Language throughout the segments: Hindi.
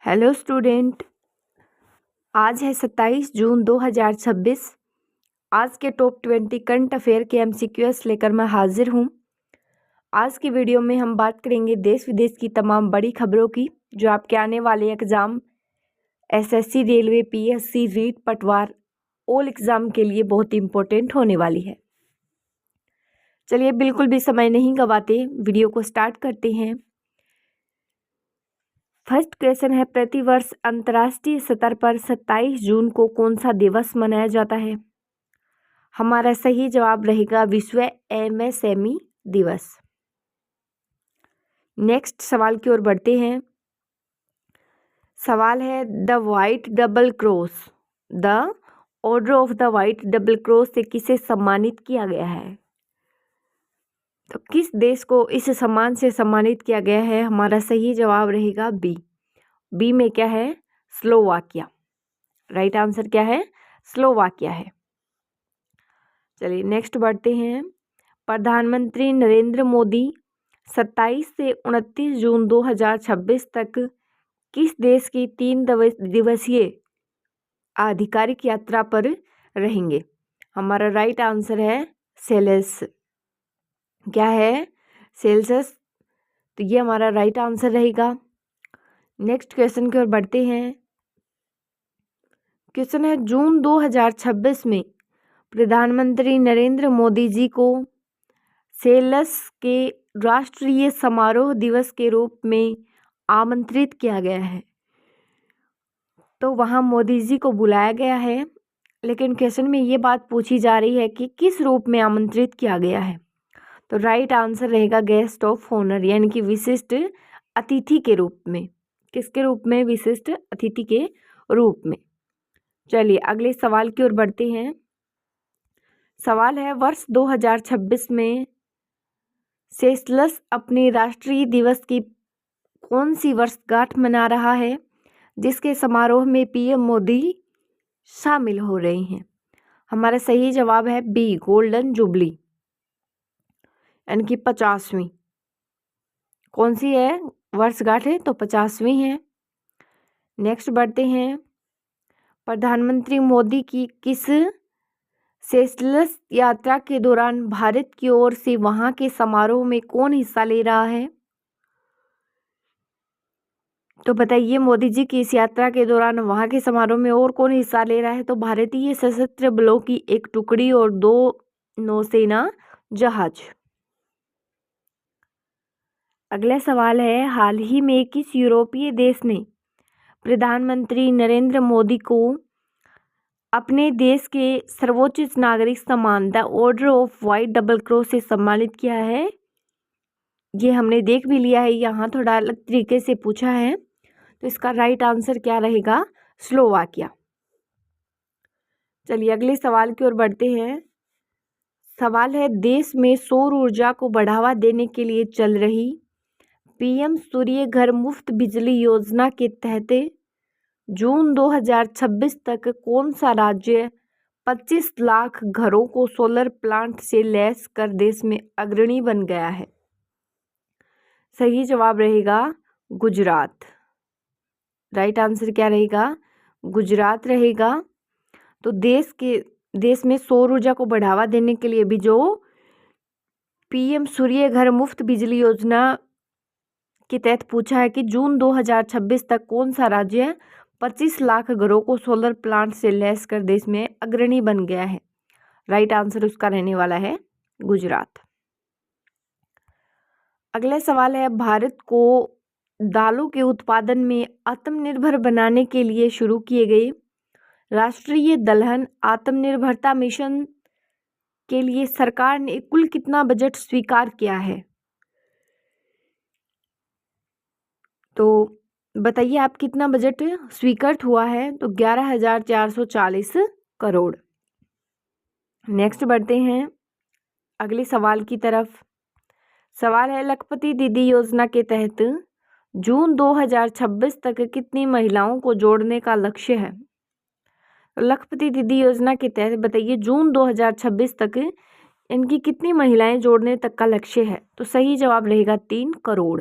हेलो स्टूडेंट, आज है 27 जून 2026। आज के टॉप 20 करंट अफेयर के MCQs लेकर मैं हाजिर हूँ। आज की वीडियो में हम बात करेंगे देश विदेश की तमाम बड़ी खबरों की जो आपके आने वाले exam SSC, railway, PSC, REET, Patwar all exam के लिए बहुत इम्पोर्टेंट होने वाली है। चलिए बिल्कुल भी समय नहीं गवाते, वीडियो को स्टार्ट करते हैं। फर्स्ट क्वेश्चन है, प्रतिवर्ष अंतर्राष्ट्रीय स्तर पर 27 जून को कौन सा दिवस मनाया जाता है? हमारा सही जवाब रहेगा विश्व MSME दिवस। नेक्स्ट सवाल की ओर बढ़ते हैं। सवाल है, the white double cross, the order of the white double cross से किसे सम्मानित किया गया है? तो किस देश को इस सम्मान से सम्मानित किया गया है? हमारा सही जवाब रहेगा बी में क्या है? स्लोवाकिया। राइट आंसर क्या है? स्लोवाकिया है। चलिए नेक्स्ट बढ़ते हैं। प्रधानमंत्री नरेंद्र मोदी 27 से 29 जून 2026 तक किस देश की 3 दिवसीय आधिकारिक यात्रा पर रहेंगे? हमारा राइट आंसर है सेलेस। क्या है? सेल्सियस। तो ये हमारा राइट आंसर रहेगा। नेक्स्ट क्वेश्चन की ओर बढ़ते हैं। क्वेश्चन है, जून 2026 में प्रधानमंत्री नरेंद्र मोदी जी को सेल्स के राष्ट्रीय समारोह दिवस के रूप में आमंत्रित किया गया है। तो वहाँ मोदी जी को बुलाया गया है, लेकिन क्वेश्चन में ये बात पूछी जा रही है कि किस रूप में आमंत्रित किया गया है? तो राइट आंसर रहेगा गेस्ट ऑफ ऑनर, यानी कि विशिष्ट अतिथि के रूप में। किसके रूप में? विशिष्ट अतिथि के रूप में। चलिए अगले सवाल की ओर बढ़ते हैं। सवाल है, वर्ष 2026 में सेशल्स अपने राष्ट्रीय दिवस की कौन सी वर्षगांठ मना रहा है, जिसके समारोह में PM मोदी शामिल हो रहे हैं? हमारा सही जवाब है बी, गोल्डन जुबली, यानी कि 50वीं। कौन सी है वर्षगांठ है? तो 50वीं है। नेक्स्ट बढ़ते हैं। प्रधानमंत्री मोदी की किस सेशल्स यात्रा के दौरान भारत की ओर से वहां के समारोह में कौन हिस्सा ले रहा है? तो बताइए, मोदी जी की इस यात्रा के दौरान वहां के समारोह में और कौन हिस्सा ले रहा है? तो भारतीय सशस्त्र बलों की एक टुकड़ी और 2 नौसेना जहाज। अगला सवाल है, हाल ही में किस यूरोपीय देश ने प्रधानमंत्री नरेंद्र मोदी को अपने देश के सर्वोच्च नागरिक सम्मान the order of white double cross से सम्मानित किया है? ये हमने देख भी लिया है, यहाँ थोड़ा अलग तरीके से पूछा है। तो इसका राइट आंसर क्या रहेगा? स्लोवाकिया। चलिए अगले सवाल की ओर बढ़ते हैं। सवाल है, देश में सौर ऊर्जा को बढ़ावा देने के लिए चल रही PM सूर्य घर मुफ्त बिजली योजना के तहत जून 2026 तक कौन सा राज्य 25 लाख घरों को सोलर प्लांट से लैस कर देश में अग्रणी बन गया है? सही जवाब रहेगा गुजरात। राइट आंसर क्या रहेगा? गुजरात रहेगा। तो देश में सौर ऊर्जा को बढ़ावा देने के लिए भी जो PM सूर्य घर मुफ्त बिजली योजना के तहत पूछा है कि जून 2026 तक कौन सा राज्य 25 लाख घरों को सोलर प्लांट से लैस कर देश में अग्रणी बन गया है? राइट आंसर उसका रहने वाला है गुजरात। अगला सवाल है, भारत को दालों के उत्पादन में आत्मनिर्भर बनाने के लिए शुरू किए गए राष्ट्रीय दलहन आत्मनिर्भरता मिशन के लिए सरकार ने कुल कितना बजट स्वीकार किया है? तो बताइए आप, कितना बजट स्वीकृत हुआ है? तो 11,440 करोड़। नेक्स्ट बढ़ते हैं अगले सवाल की तरफ। सवाल है, लखपति दीदी योजना के तहत जून 2026 तक कितनी महिलाओं को जोड़ने का लक्ष्य है? लखपति दीदी योजना के तहत बताइए, जून 2026 तक इनकी कितनी महिलाएं जोड़ने तक का लक्ष्य है? तो सही जवाब रहेगा 3 करोड़।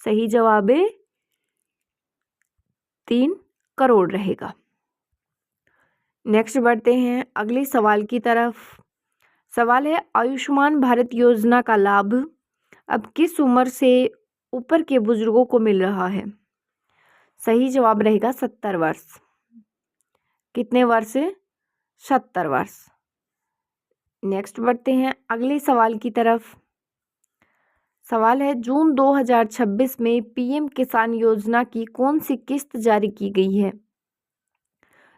सही जवाब है 3 करोड़ रहेगा। नेक्स्ट बढ़ते हैं अगले सवाल की तरफ। सवाल है आयुष्मान भारत योजना का लाभ अब किस उम्र से ऊपर के बुजुर्गों को मिल रहा है? सही जवाब रहेगा 70 वर्ष। कितने वर्ष? 70 वर्ष। नेक्स्ट बढ़ते हैं अगले सवाल की तरफ। सवाल है जून 2026 में पीएम किसान योजना की कौन सी किस्त जारी की गई है?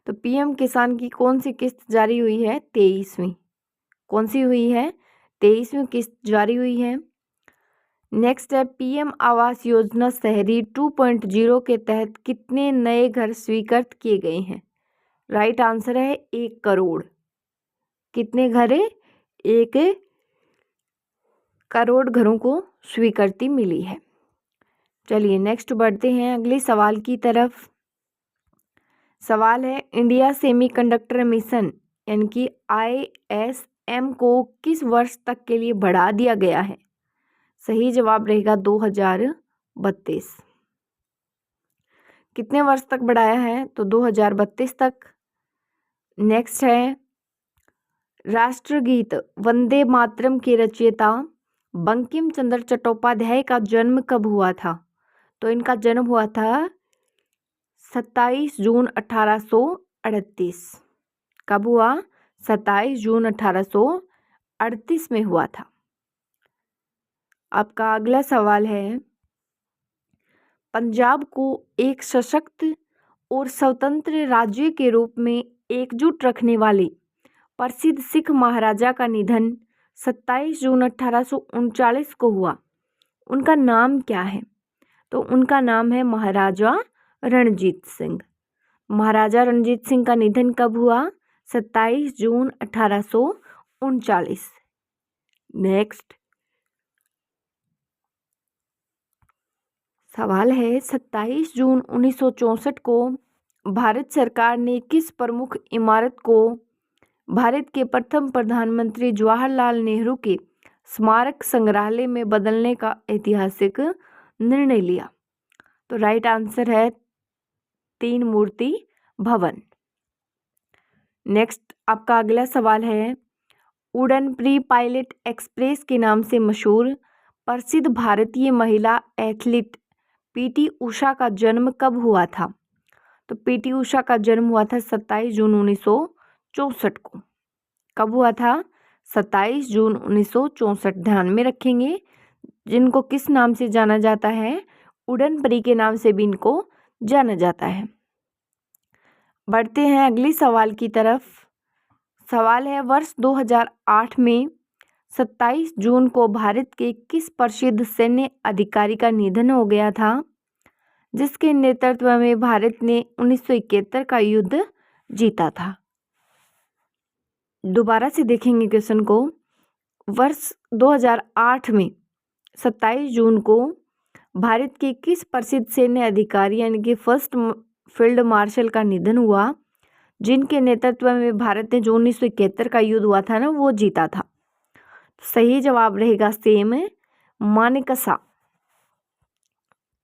तो पीएम किसान की कौन सी किस्त जारी हुई है? 23वीं। कौन सी हुई है? 23वीं किस्त जारी हुई है। नेक्स्ट है पीएम आवास योजना शहरी 2.0 के तहत कितने नए घर स्वीकृत किए गए हैं? राइट आंसर है 1 करोड़। कितने घर? 1 करोड़ घरों को स्वीकृति मिली है। चलिए नेक्स्ट बढ़ते हैं अगले सवाल की तरफ। सवाल है इंडिया सेमीकंडक्टर मिशन यानी कि ISM को किस वर्ष तक के लिए बढ़ा दिया गया है? सही जवाब रहेगा 2032। कितने वर्ष तक बढ़ाया है? तो 2032 तक। नेक्स्ट है राष्ट्रगीत वंदे मातरम के रचयिता बंकिम चंद्र चट्टोपाध्याय का जन्म कब हुआ था? तो इनका जन्म हुआ था 27 जून 1838। कब हुआ? 27 जून 1838 में हुआ था। आपका अगला सवाल है पंजाब को एक सशक्त और स्वतंत्र राज्य के रूप में एकजुट रखने वाले प्रसिद्ध सिख महाराजा का निधन 27 जून 1839 को हुआ। उनका नाम क्या है? तो उनका नाम है महाराजा रणजीत सिंह। महाराजा रणजीत सिंह का निधन कब हुआ? 27 जून 1839। नेक्स्ट सवाल है 27 जून 1964 को भारत सरकार ने किस प्रमुख इमारत को भारत के प्रथम प्रधानमंत्री जवाहरलाल नेहरू के स्मारक संग्रहालय में बदलने का ऐतिहासिक निर्णय लिया? तो राइट आंसर है 3 मूर्ति भवन। नेक्स्ट आपका अगला सवाल है उड़न प्री पायलट एक्सप्रेस के नाम से मशहूर प्रसिद्ध भारतीय महिला एथलीट पीटी उषा का जन्म कब हुआ था? तो पीटी उषा का जन्म हुआ था 27 जून 1964 को। कब हुआ था? 27 जून 1964। ध्यान में रखेंगे। जिनको किस नाम से जाना जाता है? उड़न परी के नाम से भी इनको जाना जाता है। बढ़ते हैं अगले सवाल की तरफ। सवाल है वर्ष 2008 में 27 जून को भारत के किस प्रसिद्ध सैन्य अधिकारी का निधन हो गया था जिसके नेतृत्व में भारत ने 1971 का युद्ध जीता था? दोबारा से देखेंगे क्वेश्चन को। वर्ष 2008 में 27 जून को भारत के किस प्रसिद्ध सैन्य अधिकारी यानी कि फर्स्ट फील्ड मार्शल का निधन हुआ जिनके नेतृत्व में भारत ने जो 1971 का युद्ध हुआ था ना वो जीता था? सही जवाब रहेगा सेम मानेकशॉ।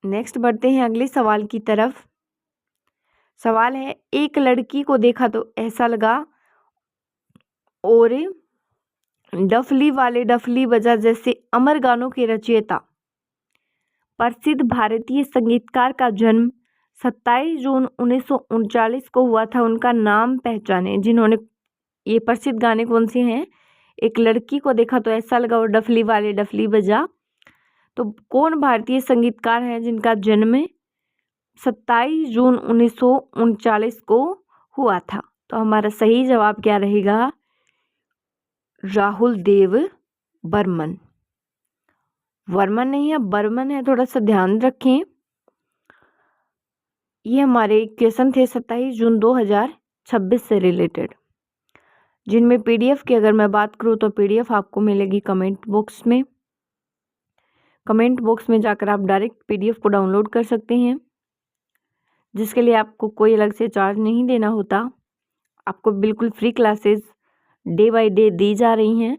नेक्स्ट बढ़ते हैं अगले सवाल की तरफ। सवाल है एक लड़की को देखा तो ऐसा लगा और डफली वाले डफली बजा जैसे अमर गानों के रचयिता प्रसिद्ध भारतीय संगीतकार का जन्म 27 जून 1939 को हुआ था। उनका नाम पहचाने जिन्होंने ये प्रसिद्ध गाने कौन से हैं? एक लड़की को देखा तो ऐसा लगा और डफली वाले डफली बजा। तो कौन भारतीय संगीतकार हैं जिनका जन्म 27 जून 1939 को हुआ था? तो हमारा सही जवाब क्या रहेगा? राहुल देव बर्मन। वर्मन नहीं है, बर्मन है, थोड़ा सा ध्यान रखें। ये हमारे क्वेश्चन थे 27 जून 2026 से रिलेटेड, जिनमें PDF की अगर मैं बात करूँ तो PDF आपको मिलेगी कमेंट बॉक्स में। कमेंट बॉक्स में जाकर आप डायरेक्ट PDF को डाउनलोड कर सकते हैं, जिसके लिए आपको कोई अलग से चार्ज नहीं देना होता। आपको बिल्कुल free classes day by day दी जा रही हैं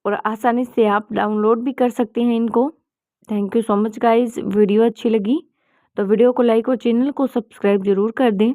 और आसानी से आप डाउनलोड भी कर सकते हैं इनको। Thank you so much guys. Video अच्छी लगी तो वीडियो को लाइक और चैनल को सब्सक्राइब ज़रूर कर दें।